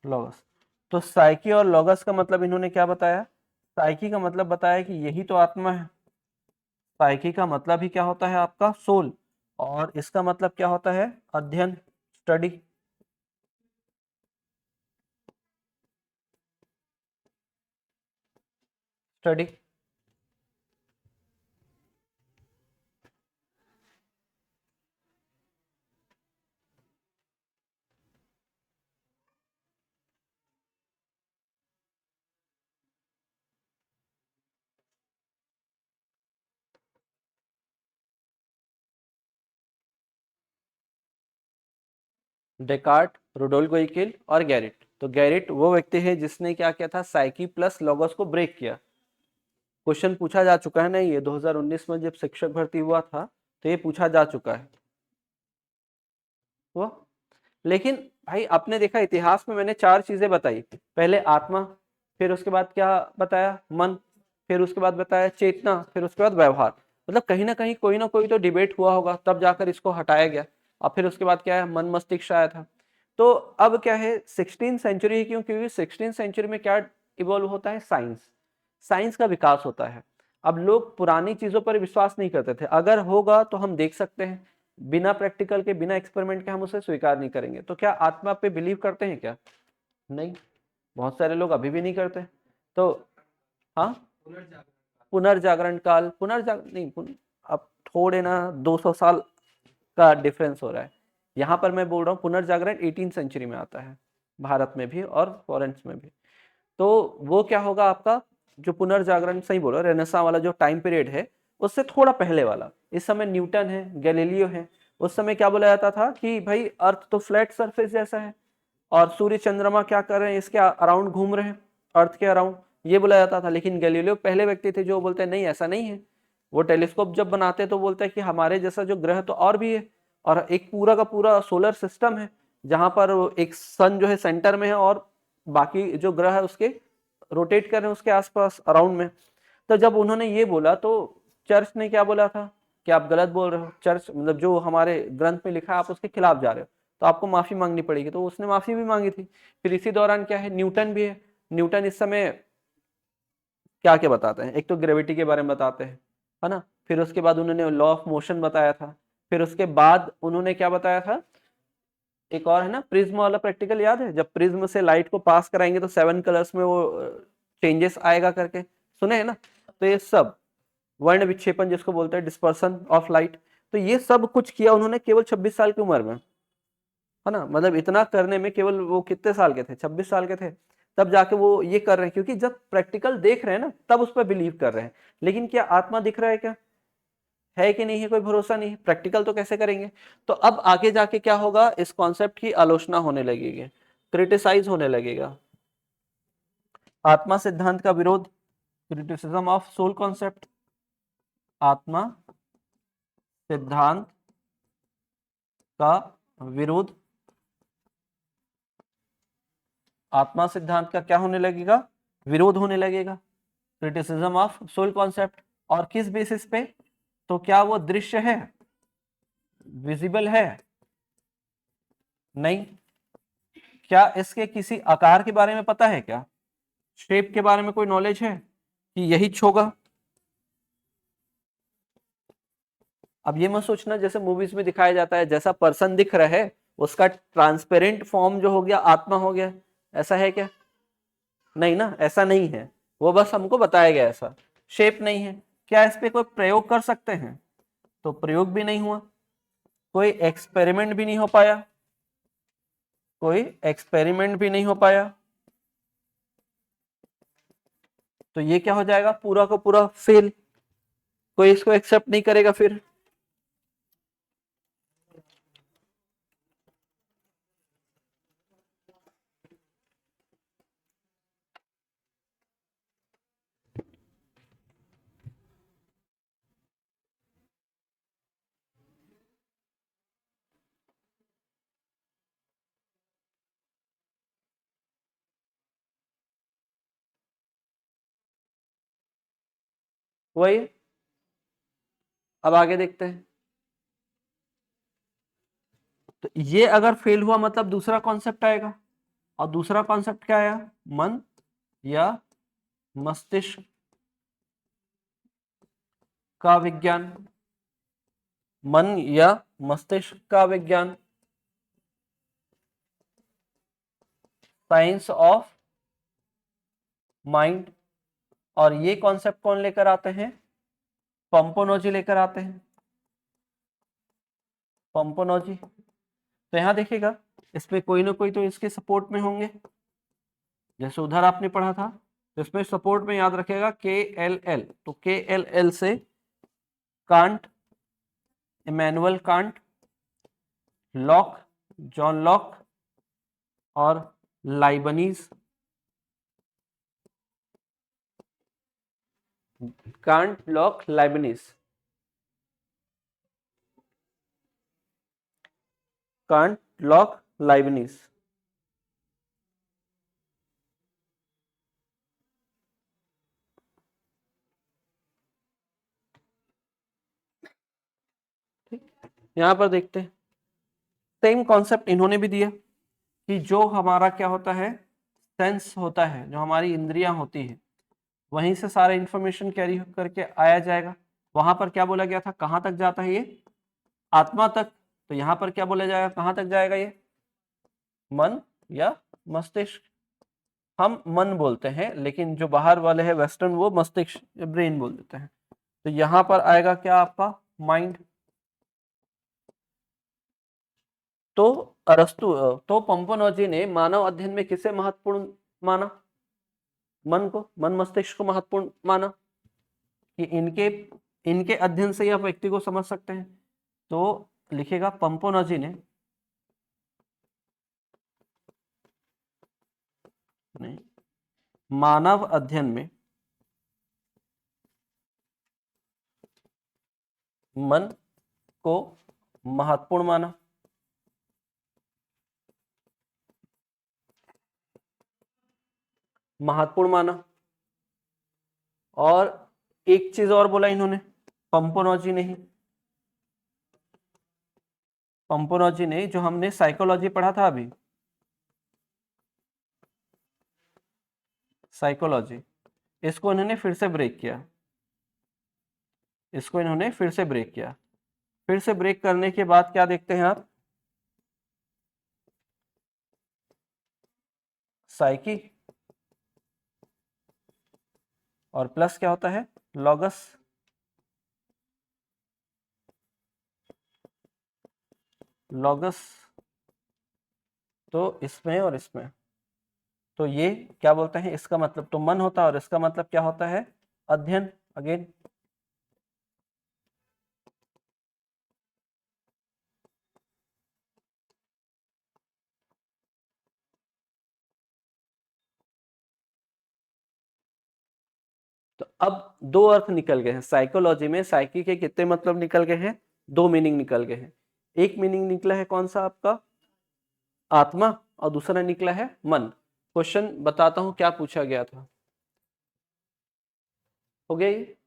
लॉगस। तो साइकी और लॉगस का मतलब इन्होंने क्या बताया? साइकी का मतलब बताया कि यही तो आत्मा है। साइकी का मतलब ही क्या होता है? आपका सोल। और इसका मतलब क्या होता है? अध्ययन, स्टडी। स्टडी। डेकार्ट, रुडोल्फ गोइकिल और गैरिट। तो गैरिट वो व्यक्ति है जिसने क्या किया था, साइकी प्लस लॉगोस को ब्रेक किया। क्वेश्चन पूछा जा चुका है ना, ये 2019 में जब शिक्षक भर्ती हुआ था तो ये पूछा जा चुका है वो। लेकिन भाई आपने देखा इतिहास में मैंने 4 चीजें बताई, पहले आत्मा, फिर उसके बाद क्या बताया, मन, फिर उसके बाद बताया चेतना, फिर उसके बाद व्यवहार। मतलब कहीं ना कोई तो डिबेट हुआ होगा, तब जाकर इसको हटाया गया। और फिर उसके बाद क्या है, मन मस्तिष्क आया था। तो अब क्या है, 16th सेंचुरी क्यों, क्योंकि 16th सेंचुरी में क्या इवॉल्व होता है, साइंस। साइंस का विकास होता है। अब लोग पुरानी चीजों पर विश्वास नहीं करते थे, अगर होगा तो हम देख सकते हैं, बिना प्रैक्टिकल के, बिना एक्सपेरिमेंट के हम उसे स्वीकार नहीं करेंगे। तो क्या आत्मा पे बिलीव करते हैं क्या? नहीं, बहुत सारे लोग अभी भी नहीं करते। तो हाँ, पुनर्जागरण काल, पुनर्जागरण नहीं, अब थोड़े ना 200 साल का डिफरेंस हो रहा है। यहाँ पर मैं बोल रहा हूँ पुनर्जागरण 18th सेंचुरी में आता है, भारत में भी और फॉरेन्स में भी। तो वो क्या होगा आपका, जो पुनर्जागरण, सही बोलो, रेनेसां वाला जो टाइम पीरियड है, उससे थोड़ा पहले वाला। इस समय न्यूटन है, गैलीलियो है। उस समय क्या बोला जाता था कि भाई अर्थ तो फ्लैट सरफेस जैसा है और सूर्य चंद्रमा क्या कर रहे हैं, इसके अराउंड घूम रहे हैं, अर्थ के अराउंड, ये बोला जाता था। लेकिन गैलीलियो पहले व्यक्ति थे जो बोलते हैं नहीं, ऐसा नहीं है। वो टेलीस्कोप जब बनाते तो बोलते हैं कि हमारे जैसा जो ग्रह तो और भी है, और एक पूरा का पूरा सोलर सिस्टम है, जहां पर एक सन जो है सेंटर में है और बाकी जो ग्रह है उसके रोटेट कर रहे हैं उसके आसपास अराउंड में। तो जब उन्होंने ये बोला तो चर्च ने क्या बोला था कि आप गलत बोल रहे हो, चर्च मतलब जो हमारे ग्रंथ में लिखा है आप उसके खिलाफ जा रहे हो, तो आपको माफी मांगनी पड़ेगी। तो उसने माफी भी मांगी थी। फिर इसी दौरान क्या है, न्यूटन भी है। न्यूटन इस समय क्या क्या बताते हैं, एक तो ग्रेविटी के बारे में बताते हैं, है ना। फिर उसके बाद उन्होंने लॉ ऑफ मोशन बताया था। फिर उसके बाद उन्होंने क्या बताया था, एक और है ना, प्रिज्म वाला प्रैक्टिकल याद है, जब प्रिज्म से लाइट को पास कराएंगे तो 7 कलर्स में वो चेंजेस आएगा करके, सुने है ना। तो ये सब वर्ण विक्षेपण जिसको बोलते हैं, डिस्पर्सन ऑफ लाइट, तो ये सब कुछ किया उन्होंने केवल 26 साल की उम्र में, है ना। मतलब इतना करने में केवल वो कितने साल के थे, 26 साल के थे, तब जाके वो ये कर रहे हैं। क्योंकि जब प्रैक्टिकल देख रहे हैं ना तब उस पर बिलीव कर रहे हैं। लेकिन क्या आत्मा दिख रहा है क्या, है कि नहीं है, कोई भरोसा नहीं, प्रैक्टिकल तो कैसे करेंगे। तो अब आगे जाके क्या होगा, इस कॉन्सेप्ट की आलोचना होने लगेगी, क्रिटिसाइज होने लगेगा। आत्मा सिद्धांत का विरोध, क्रिटिसिज्म ऑफ सोल कॉन्सेप्ट, आत्मा सिद्धांत का विरोध, आत्मा सिद्धांत का क्या होने लगेगा, विरोध होने लगेगा, क्रिटिसिज्म ऑफ सोल कॉन्सेप्ट। और किस बेसिस पे, तो क्या वो दृश्य है, विजिबल है, नहीं, क्या इसके किसी आकार के बारे में पता है क्या, शेप के बारे में कोई नॉलेज है कि यही होगा। अब ये मत सोचना जैसे मूवीज में दिखाया जाता है, जैसा पर्सन दिख रहा है उसका ट्रांसपेरेंट फॉर्म जो हो गया आत्मा हो गया, ऐसा है क्या, नहीं ना, ऐसा नहीं है। वो बस हमको बताया गया, ऐसा शेप नहीं है। क्या इस पे कोई प्रयोग कर सकते हैं, तो प्रयोग भी नहीं हुआ, कोई एक्सपेरिमेंट भी नहीं हो पाया, कोई एक्सपेरिमेंट भी नहीं हो पाया। तो ये क्या हो जाएगा, पूरा का पूरा फेल, कोई इसको एक्सेप्ट नहीं करेगा फिर। वही, अब आगे देखते हैं। तो ये अगर फेल हुआ मतलब दूसरा कॉन्सेप्ट आएगा, और दूसरा कॉन्सेप्ट क्या आया, मन या मस्तिष्क का विज्ञान, मन या मस्तिष्क का विज्ञान, साइंस ऑफ माइंड। और ये कॉन्सेप्ट कौन लेकर आते हैं, पंपोनोजी लेकर आते हैं, पंपोनोजी। तो यहां देखिएगा, इसमें कोई ना कोई तो इसके सपोर्ट में होंगे, जैसे उधर आपने पढ़ा था। तो इसमें सपोर्ट में याद रखेगा के एल एल, तो के एल एल से can't, Immanuel Kant, lock, John Locke और Leibniz, can't, lock, Leibniz, can't, lock, Leibniz. यहां पर देखते हैं सेम कॉन्सेप्ट इन्होंने भी दिया कि जो हमारा क्या होता है, सेंस होता है, जो हमारी इंद्रियां होती है, वहीं से सारा इंफॉर्मेशन कैरी करके आया जाएगा। वहां पर क्या बोला गया था, कहां तक जाता है ये, आत्मा तक। तो यहां पर क्या बोला जाएगा, कहां तक जाएगा ये, मन या मस्तिष्क। हम मन बोलते हैं, लेकिन जो बाहर वाले हैं वेस्टर्न, वो मस्तिष्क, ब्रेन बोल देते हैं। तो यहां पर आएगा क्या, आपका माइंड। तो अरस्तु, तो पंपनोजी ने मानव अध्ययन में किसे महत्वपूर्ण माना, मन को, मन मस्तिष्क को महत्वपूर्ण माना कि इनके इनके अध्ययन से ही आप व्यक्ति को समझ सकते हैं। तो लिखेगा पंपनोजी ने मानव अध्ययन में मन को महत्वपूर्ण माना। महत्वपूर्ण माना। और एक चीज और बोला इन्होंने, पंपोनोजी ने ही, पंपोनोजी ने, जो हमने साइकोलॉजी पढ़ा था अभी, साइकोलॉजी, इसको इन्होंने फिर से ब्रेक किया। इसको इन्होंने फिर से ब्रेक किया। फिर से ब्रेक करने के बाद क्या देखते हैं आप, साइकी और प्लस क्या होता है, लॉगस। लॉगस, तो इसमें और इसमें, तो ये क्या बोलते हैं, इसका मतलब तो मन होता है और इसका मतलब क्या होता है, अध्ययन। अगेन तो अब दो अर्थ निकल गए हैं साइकोलॉजी में। साइकी के कितने मतलब निकल गए हैं, दो मीनिंग निकल गए हैं। एक मीनिंग निकला है कौन सा आपका, आत्मा, और दूसरा निकला है मन। क्वेश्चन बताता हूं क्या पूछा गया था, हो गया ये।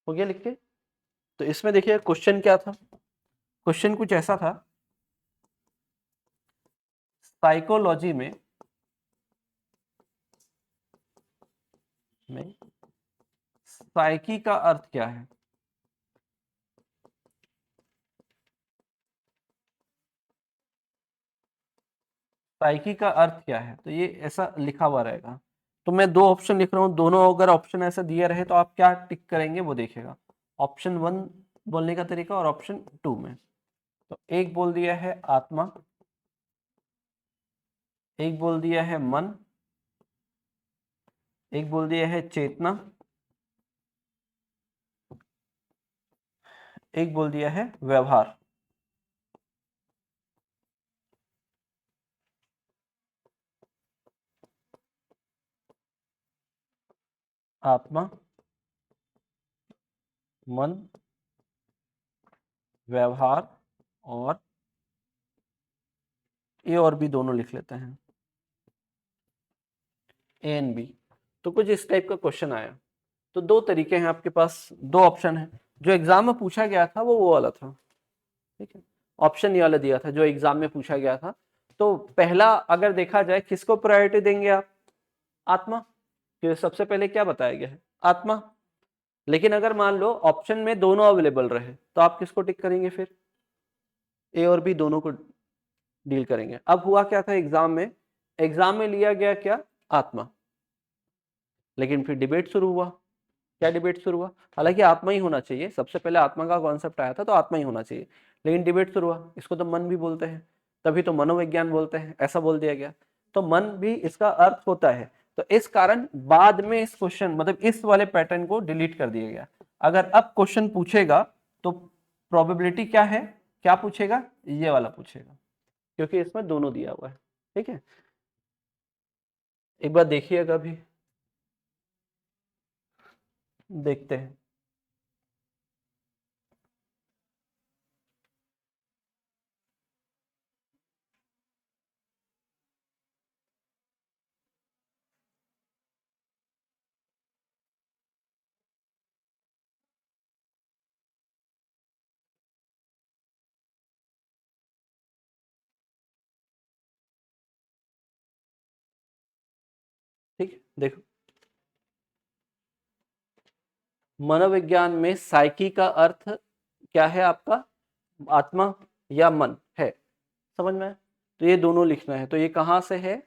हो गया लिख के। तो इसमें देखिए क्वेश्चन क्या था, क्वेश्चन कुछ ऐसा था, साइकोलॉजी में साइकी का अर्थ क्या है। साइकी का अर्थ क्या है, तो ये ऐसा लिखा हुआ रहेगा। तो मैं दो ऑप्शन लिख रहा हूं, दोनों अगर ऑप्शन ऐसा दिए रहे तो आप क्या टिक करेंगे वो देखेगा। ऑप्शन 1 बोलने का तरीका और ऑप्शन 2 में। तो एक बोल दिया है आत्मा, एक बोल दिया है मन, एक बोल दिया है चेतना, एक बोल दिया है व्यवहार। आत्मा, मन, व्यवहार, और ए और बी दोनों लिख लेते हैं, ए एंड बी। तो कुछ इस टाइप का क्वेश्चन आया। तो दो तरीके हैं आपके पास, दो ऑप्शन है। जो एग्जाम में पूछा गया था वो वाला था, ठीक है। ऑप्शन ये वाला दिया था जो एग्जाम में पूछा गया था। तो पहला अगर देखा जाए, किसको प्रायोरिटी देंगे आप, आत्मा, कि सबसे पहले क्या बताया गया है, आत्मा। लेकिन अगर मान लो ऑप्शन में दोनों अवेलेबल रहे तो आप किसको टिक करेंगे, फिर ए और बी दोनों को डील करेंगे। अब हुआ क्या था एग्जाम में, एग्जाम में लिया गया क्या, आत्मा। लेकिन फिर डिबेट शुरू हुआ। क्या डिबेट शुरू हुआ, हालांकि आत्मा ही होना चाहिए, सबसे पहले आत्मा का कॉन्सेप्ट आया था तो आत्मा ही होना चाहिए, लेकिन डिबेट शुरू हुआ, इसको तो मन भी बोलते हैं, तभी तो मनोविज्ञान बोलते हैं, ऐसा बोल दिया गया। तो मन भी इसका अर्थ होता है। तो इस कारण बाद में इस क्वेश्चन मतलब इस वाले पैटर्न को डिलीट कर दिया गया। अगर अब क्वेश्चन पूछेगा तो प्रोबेबिलिटी क्या है, क्या पूछेगा, ये वाला पूछेगा, क्योंकि इसमें दोनों दिया हुआ है। ठीक है, एक बार देखिएगा भी, देखते हैं। ठीक है, देखो, मनोविज्ञान में साइकी का अर्थ क्या है आपका, आत्मा या मन है, समझ में आया? तो ये दोनों लिखना है, तो ये कहाँ से है,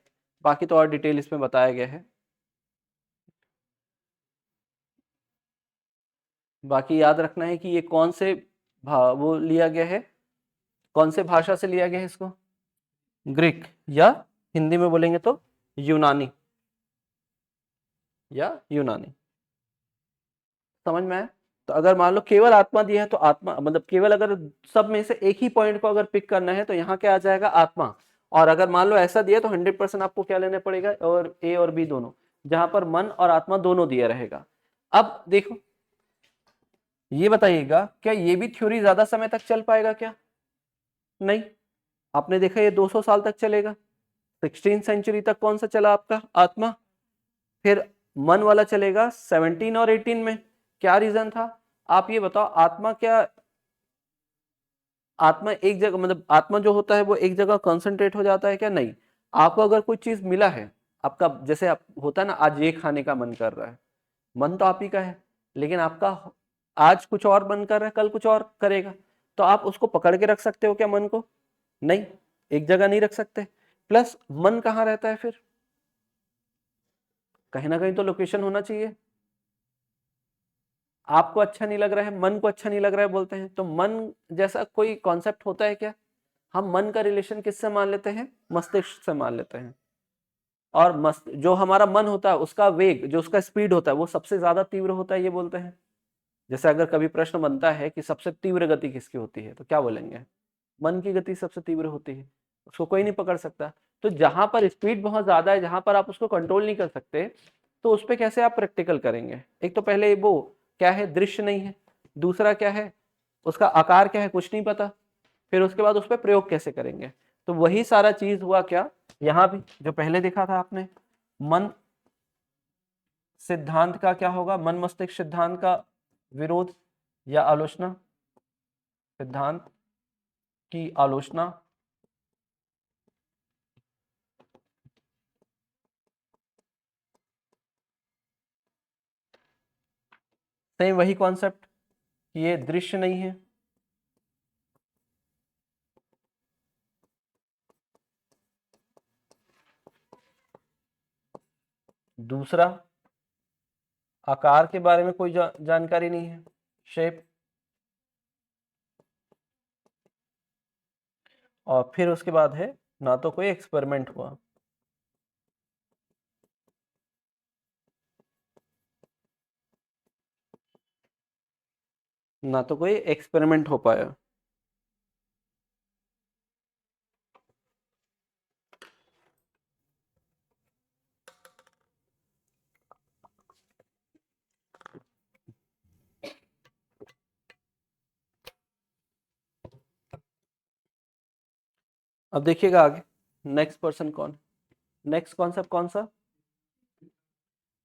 बाकी तो और डिटेल इसमें बताया गया है। बाकी याद रखना है कि ये कौन से वो लिया गया है, कौन से भाषा से लिया गया है इसको, ग्रीक, या हिंदी में बोलेंगे तो यूनानी, या यूनानी, समझ में आया? तो अगर मान लो केवल आत्मा दिया है तो आत्मा मतलब केवल अगर सब में से एक ही पॉइंट को अगर पिक करना है तो यहाँ क्या आ जाएगा, आत्मा। और अगर मान लो ऐसा दिया तो 100% आपको क्या लेना पड़ेगा, और ए और बी दोनों, जहां पर मन और आत्मा दोनों दिया रहेगा। अब देखो, ये बताइएगा क्या ये भी थ्योरी ज्यादा समय तक चल पाएगा क्या? नहीं, आपने देखा ये 200 साल तक चलेगा। 16th सेंचुरी तक कौन सा चला आपका, आत्मा। फिर मन वाला चलेगा 17 और 18 में। क्या रीजन था, आप ये बताओ, आत्मा क्या, आत्मा एक जगह मतलब आत्मा जो होता है वो एक जगह कंसंट्रेट हो जाता है क्या? नहीं। आपको अगर कोई चीज मिला है, आपका जैसे आप होता है ना, आज ये खाने का मन कर रहा है, मन तो आप ही का है, लेकिन आपका आज कुछ और मन कर रहा है, कल कुछ और करेगा, तो आप उसको पकड़ के रख सकते हो क्या मन को? नहीं, एक जगह नहीं रख सकते। प्लस मन कहाँ रहता है फिर, कहीं ना कहीं तो लोकेशन होना चाहिए। आपको अच्छा नहीं लग रहा है, मन को अच्छा नहीं लग रहा है बोलते हैं, तो मन जैसा कोई कॉन्सेप्ट होता है क्या? हम मन का रिलेशन किससे मान लेते हैं, मस्तिष्क से मान लेते हैं। और मस्त जो हमारा मन होता है उसका वेग, जो उसका स्पीड होता है वो सबसे ज्यादा तीव्र होता है, ये बोलते हैं। जैसे अगर कभी प्रश्न बनता है कि सबसे तीव्र गति किसकी होती है, तो क्या बोलेंगे, मन की गति सबसे तीव्र होती है, उसको कोई नहीं पकड़ सकता। तो जहां पर स्पीड बहुत ज्यादा है, जहां पर आप उसको कंट्रोल नहीं कर सकते, तो उस पर कैसे आप प्रैक्टिकल करेंगे? एक तो पहले वो क्या है, दृश्य नहीं है। दूसरा क्या है, उसका आकार क्या है, कुछ नहीं पता। फिर उसके बाद उस पर प्रयोग कैसे करेंगे? तो वही सारा चीज हुआ क्या यहाँ भी, जो पहले देखा था आपने, मन सिद्धांत का क्या होगा, मन मस्तिष्क सिद्धांत का विरोध या आलोचना, सिद्धांत की आलोचना। सेम वही कॉन्सेप्ट, ये दृश्य नहीं है। दूसरा, आकार के बारे में कोई जानकारी नहीं है, शेप। और फिर उसके बाद है, ना तो कोई एक्सपेरिमेंट हुआ, ना तो कोई एक्सपेरिमेंट हो पाया। अब देखिएगा आगे, नेक्स्ट पर्सन कौन, नेक्स्ट कॉन्सेप्ट कौन सा,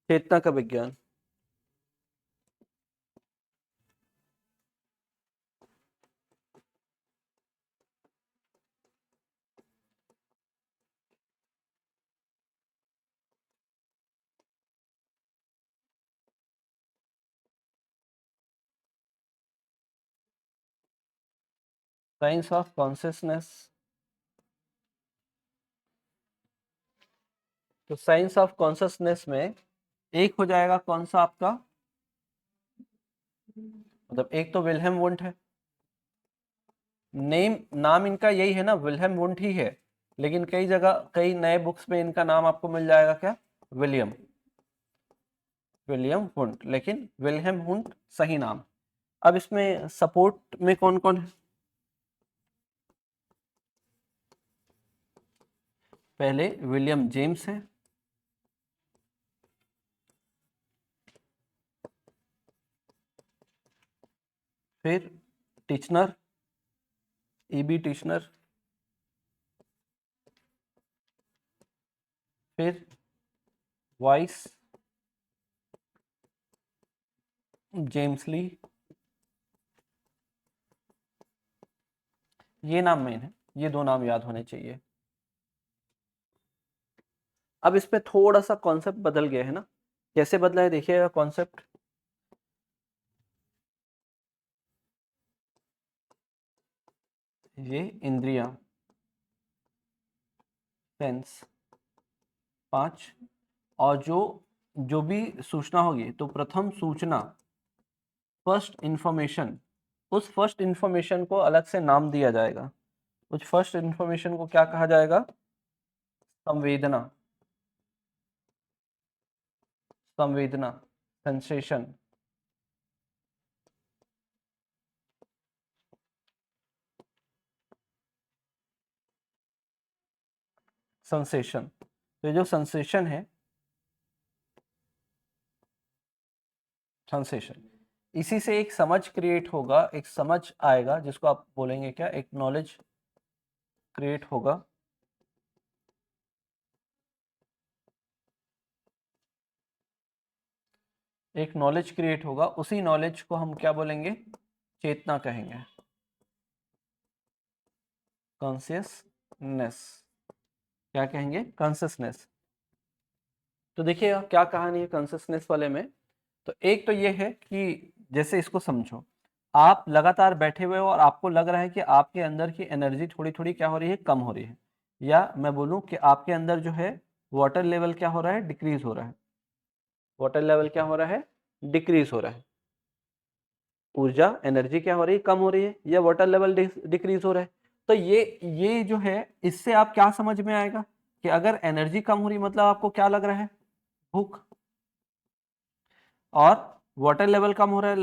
चेतना का विज्ञान। Science of consciousness. तो साइंस ऑफ कॉन्शियसनेस में एक हो जाएगा कौन सा आपका, मतलब एक तो विल्हेम वुंट है, नेम नाम इनका यही है ना, विल्हेम वुंट ही है, लेकिन कई जगह कई नए बुक्स में इनका नाम आपको मिल जाएगा क्या, विलियम। विलियम हुंट, लेकिन विल्हेम हुंट सही नाम। अब इसमें सपोर्ट में कौन कौन है? पहले विलियम जेम्स है, फिर टिचनर, ईबी टिचनर, फिर वाइस, जेम्स ली, ये नाम मेन है, ये दो नाम याद होने चाहिए। अब इसमें थोड़ा सा कॉन्सेप्ट बदल गया है ना, कैसे बदला है देखिएगा कॉन्सेप्ट। ये इंद्रियां, सेंस 5, और जो जो भी सूचना होगी तो प्रथम सूचना, फर्स्ट इंफॉर्मेशन, उस फर्स्ट इंफॉर्मेशन को अलग से नाम दिया जाएगा। उस फर्स्ट इंफॉर्मेशन को क्या कहा जाएगा? संवेदना, संवेदना, सेंसेशन। सेंसेशन, तो ये जो सेंसेशन है, सेंसेशन, इसी से एक समझ क्रिएट होगा, एक समझ आएगा जिसको आप बोलेंगे क्या? एक नॉलेज क्रिएट होगा। एक नॉलेज क्रिएट होगा, उसी नॉलेज को हम क्या बोलेंगे? चेतना कहेंगे, कॉन्शियसनेस। क्या कहेंगे? कॉन्शियसनेस। तो देखिए क्या कहानी है कॉन्शियसनेस वाले में। तो एक तो ये है कि जैसे इसको समझो, आप लगातार बैठे हुए हो और आपको लग रहा है कि आपके अंदर की एनर्जी थोड़ी थोड़ी क्या हो रही है? कम हो रही है। या मैं बोलूं कि आपके अंदर जो है वाटर लेवल क्या हो रहा है? डिक्रीज हो रहा है। वाटर लेवल क्या हो रहा है? डिक्रीज हो रहा है। ऊर्जा, एनर्जी क्या हो रही है? कम हो रही है, या वाटर लेवल डिक्रीज हो रहा है। तो ये जो है, इससे आप क्या समझ में आएगा कि अगर एनर्जी कम हो रही मतलब आपको क्या लग रहा है? भूख। और वाटर लेवल कम हो रहा है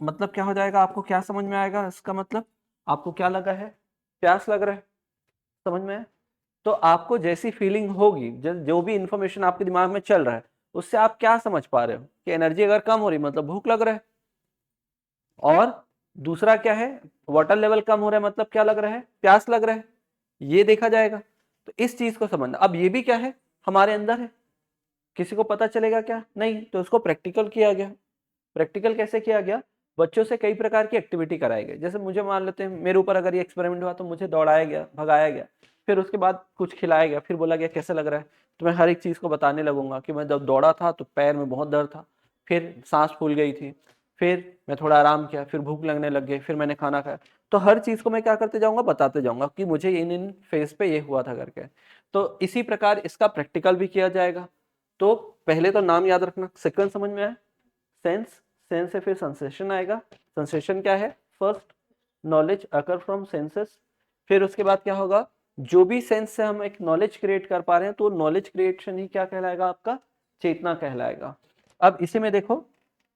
मतलब क्या हो जाएगा? आपको क्या समझ में आएगा? इसका मतलब आपको क्या लगा है? प्यास लग रहा है। समझ में है? तो आपको जैसी फीलिंग होगी, जो भी इंफॉर्मेशन आपके दिमाग में चल रहा है, उससे आप क्या समझ पा रहे हो कि एनर्जी अगर कम हो रही मतलब भूख लग रहा है। और दूसरा क्या है? वाटर लेवल कम हो रहा है मतलब क्या लग रहा है? प्यास लग रहा है। ये देखा जाएगा। तो इस चीज को समझना। अब ये भी क्या है? हमारे अंदर है। किसी को पता चलेगा क्या? नहीं। तो उसको प्रैक्टिकल किया गया। प्रैक्टिकल कैसे किया गया? बच्चों से कई प्रकार की एक्टिविटी कराई गई। जैसे मुझे मान लेते हैं मेरे ऊपर अगर ये एक्सपेरिमेंट हुआ तो मुझे दौड़ाया गया, भगाया गया, फिर उसके बाद कुछ खिलाया गया, फिर बोला गया कैसे लग रहा है। तो मैं हर एक चीज को बताने लगूंगा कि मैं जब दौड़ा था तो पैर में बहुत दर्द था, फिर सांस फूल गई थी, फिर मैं थोड़ा आराम किया, फिर भूख लगने लग गई, फिर मैंने खाना खाया। तो हर चीज को मैं क्या करते जाऊंगा? बताते जाऊंगा कि मुझे इन इन फेज पे ये हुआ था करके। तो इसी प्रकार इसका प्रैक्टिकल भी किया जाएगा। तो पहले तो नाम याद रखना। सेकंड समझ में आया? सेंस, सेंस से फिर सेंसेशन आएगा। सेंसेशन क्या है? First knowledge occur from senses. फिर उसके बाद क्या होगा? जो भी सेंस से हम एक नॉलेज क्रिएट कर पा रहे हैं तो नॉलेज क्रिएशन ही क्या कहलाएगा? आपका चेतना कहलाएगा। अब इसी में देखो,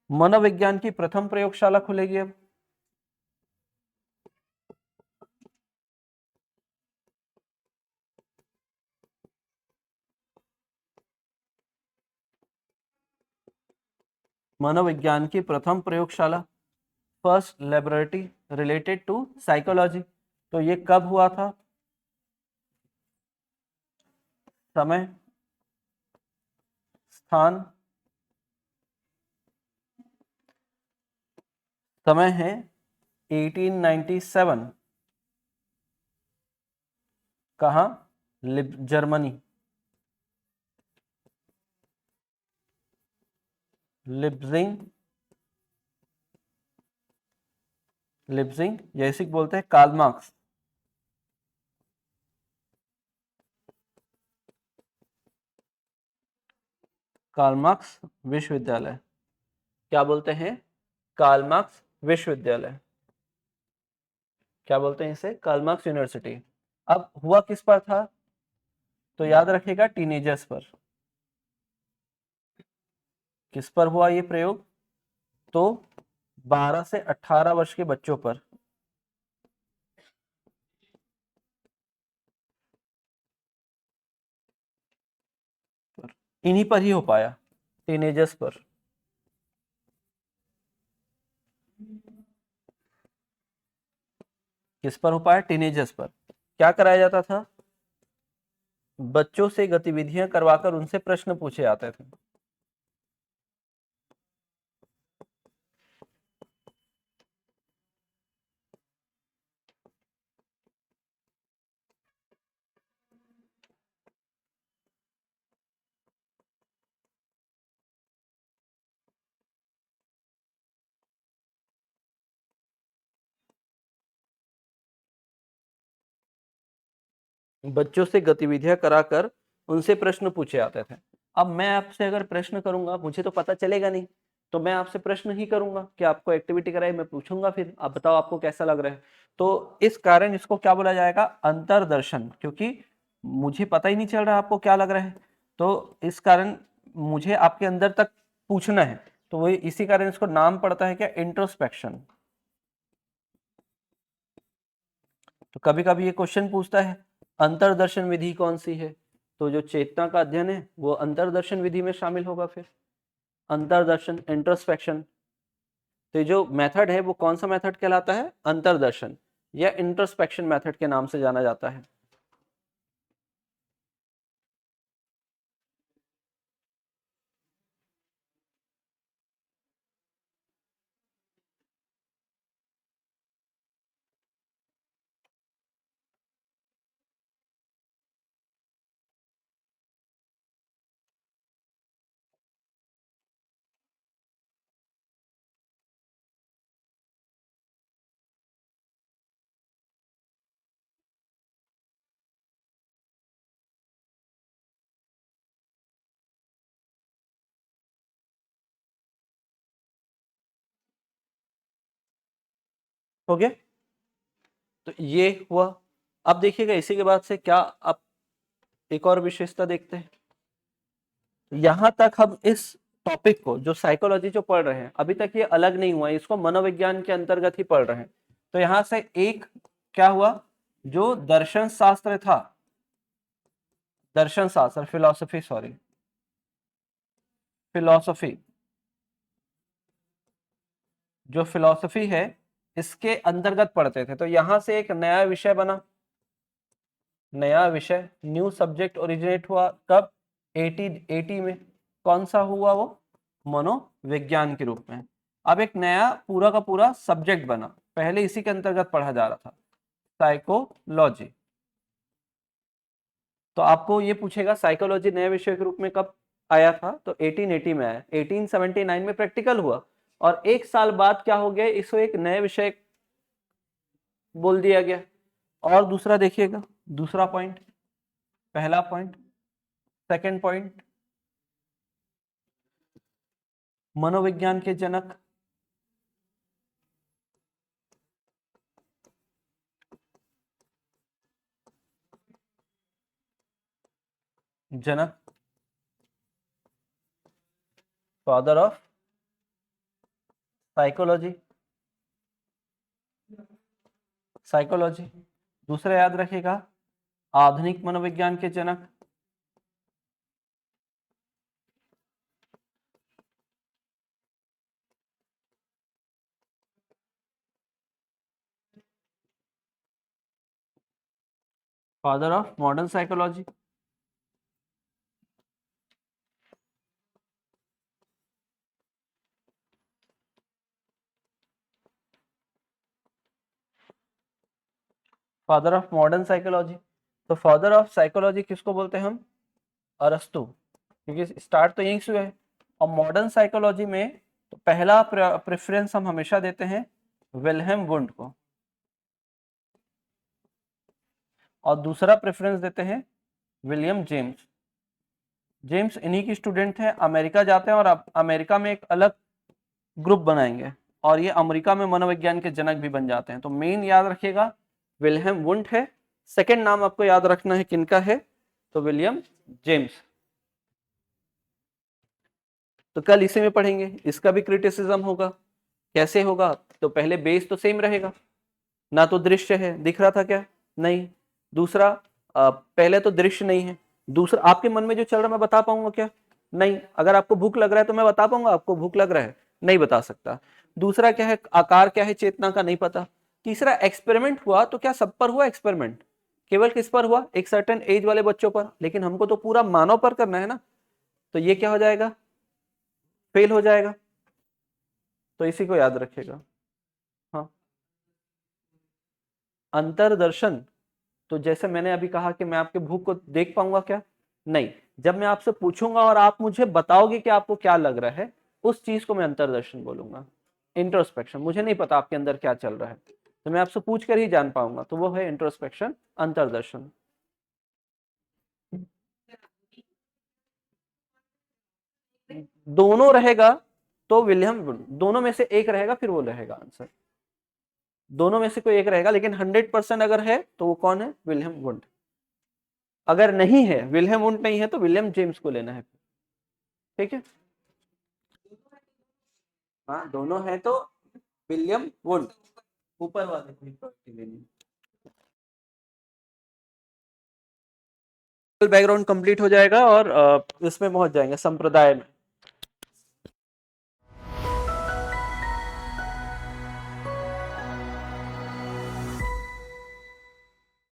मनोविज्ञान की प्रथम प्रयोगशाला खुलेगी अब। मनोविज्ञान की प्रथम प्रयोगशाला, first laboratory related to psychology. तो ये कब हुआ था? समय, स्थान, समय है 1897। कहाँ? जर्मनी, लिप्जिंग, लिप्जिंग या इसी को बोलते हैं कार्ल मार्क्स। कार्ल मार्क्स विश्वविद्यालय। क्या बोलते हैं? कार्ल मार्क्स विश्वविद्यालय। क्या बोलते हैं इसे? Karl Marx university. अब हुआ किस पर था? तो याद रखिएगा टीनेजर्स पर। किस पर हुआ ये प्रयोग? तो 12 से 18 वर्ष के बच्चों पर। इन्हीं पर ही हो पाया, टीनेजर्स पर। किस पर हो पाया? टीनेजर्स पर। क्या कराया जाता था? बच्चों से गतिविधियां करवाकर उनसे प्रश्न पूछे जाते थे। बच्चों से गतिविधियां कराकर उनसे प्रश्न पूछे जाते थे। अब मैं आपसे अगर प्रश्न करूंगा, मुझे तो पता चलेगा नहीं, तो मैं आपसे प्रश्न ही करूंगा कि आपको एक्टिविटी कराई, मैं पूछूंगा फिर आप बताओ आपको कैसा लग रहा है। तो इस कारण इसको क्या बोला जाएगा? अंतर्दर्शन, क्योंकि मुझे पता ही नहीं चल रहा आपको क्या लग रहा है, तो इस कारण मुझे आपके अंदर तक पूछना है, तो वही इसी कारण इसको नाम पड़ता है क्या? इंट्रोस्पेक्शन। तो कभी कभी ये क्वेश्चन पूछता है अंतर्दर्शन विधि कौन सी है, तो जो चेतना का अध्ययन है वो अंतर्दर्शन विधि में शामिल होगा। फिर अंतर्दर्शन, इंट्रोस्पेक्शन, तो ये जो मेथड है वो कौन सा मेथड कहलाता है? अंतर्दर्शन या इंट्रोस्पेक्शन मेथड के नाम से जाना जाता है। हो गया? तो ये हुआ। अब देखिएगा इसी के बाद से क्या, अब एक और विशेषता देखते हैं। यहां तक हम इस टॉपिक को, जो साइकोलॉजी जो पढ़ रहे हैं, अभी तक ये अलग नहीं हुआ, इसको मनोविज्ञान के अंतर्गत ही पढ़ रहे हैं। तो यहां से एक क्या हुआ, जो दर्शन शास्त्र था, दर्शन शास्त्र, फिलोसफी, सॉरी, फिलोसफी, जो फिलोसफी है इसके अंतर्गत पढ़ते थे, तो यहां से एक नया विषय बना, नया विषय, न्यू सब्जेक्ट ओरिजिनेट हुआ कब? 80 में। कौन सा हुआ वो? मनोविज्ञान के रूप में। अब एक नया पूरा का पूरा सब्जेक्ट बना, पहले इसी के अंतर्गत पढ़ा जा रहा था, साइकोलॉजी। तो आपको ये पूछेगा साइकोलॉजी नए विषय के रूप में कब आया था, तो 1880 में आया, 1879 में प्रैक्टिकल हुआ, और एक साल बाद क्या हो गया, इसको एक नए विषय बोल दिया गया। और दूसरा देखिएगा, दूसरा पॉइंट, पहला पॉइंट, सेकंड पॉइंट, मनोविज्ञान के जनक, जनक, फादर ऑफ साइकोलॉजी, साइकोलॉजी। दूसरा याद रखिएगा, आधुनिक मनोविज्ञान के जनक, father of modern psychology. Father of modern psychology, तो फादर ऑफ साइकोलॉजी किसको बोलते हैं हम? अरस्तु, क्योंकि स्टार्ट तो यहीं से हुआ है। और मॉडर्न साइकोलॉजी में तो पहला प्रेफरेंस हम हमेशा देते हैं विल्हेम वुंड को, और दूसरा प्रेफरेंस देते हैं विलियम जेम्स। जेम्स इन्हीं की स्टूडेंट हैं, अमेरिका जाते हैं और अमेरिका में एक अलग ग्रुप बनाएंगे, और ये अमेरिका में मनोविज्ञान के जनक भी बन जाते हैं। तो मेन याद रखिएगा विल्हेम वुंड है, सेकंड नाम आपको याद रखना है किनका है, तो विलियम जेम्स। तो कल इसी में पढ़ेंगे, इसका भी क्रिटिसिज्म होगा। कैसे होगा? तो पहले बेस तो सेम रहेगा, ना तो दृश्य है, दिख रहा था क्या? नहीं। दूसरा, पहले तो दृश्य नहीं है। दूसरा, आपके मन में जो चल रहा है मैं बता पाऊंगा क्या? नहीं। अगर आपको भूख लग रहा है तो मैं बता पाऊंगा आपको भूख लग रहा है? नहीं बता सकता। दूसरा क्या है? आकार क्या है चेतना का? नहीं पता। तीसरा, एक्सपेरिमेंट हुआ तो क्या सब पर हुआ एक्सपेरिमेंट? केवल किस पर हुआ? एक सर्टेन एज वाले बच्चों पर, लेकिन हमको तो पूरा मानव पर करना है ना, तो ये क्या हो जाएगा? फेल हो जाएगा। तो इसी को याद रखिएगा। हाँ, अंतरदर्शन। तो जैसे मैंने अभी कहा कि मैं आपके भूख को देख पाऊंगा क्या? नहीं। जब मैं आपसे पूछूंगा और आप मुझे बताओगे कि आपको क्या लग रहा है, उस चीज को मैं अंतरदर्शन बोलूंगा। इंट्रोस्पेक्शन, मुझे नहीं पता आपके अंदर क्या चल रहा है, तो मैं आपसे पूछ कर ही जान पाऊंगा, तो वो है इंट्रोस्पेक्शन, अंतरदर्शन। दोनों रहेगा तो विलियम वुड, दोनों में से एक रहेगा फिर वो रहेगा आंसर। दोनों में से कोई एक रहेगा, लेकिन 100% अगर है तो वो कौन है? William would. अगर नहीं है, विलियम वुड नहीं है, तो विलियम जेम्स को लेना है। ठीक है। हाँ, दोनों है तो विलियम वुड, ऊपर वाले को priority देनी है। बैकग्राउंड कंप्लीट हो जाएगा और इसमें पहुंच जाएंगे संप्रदाय में।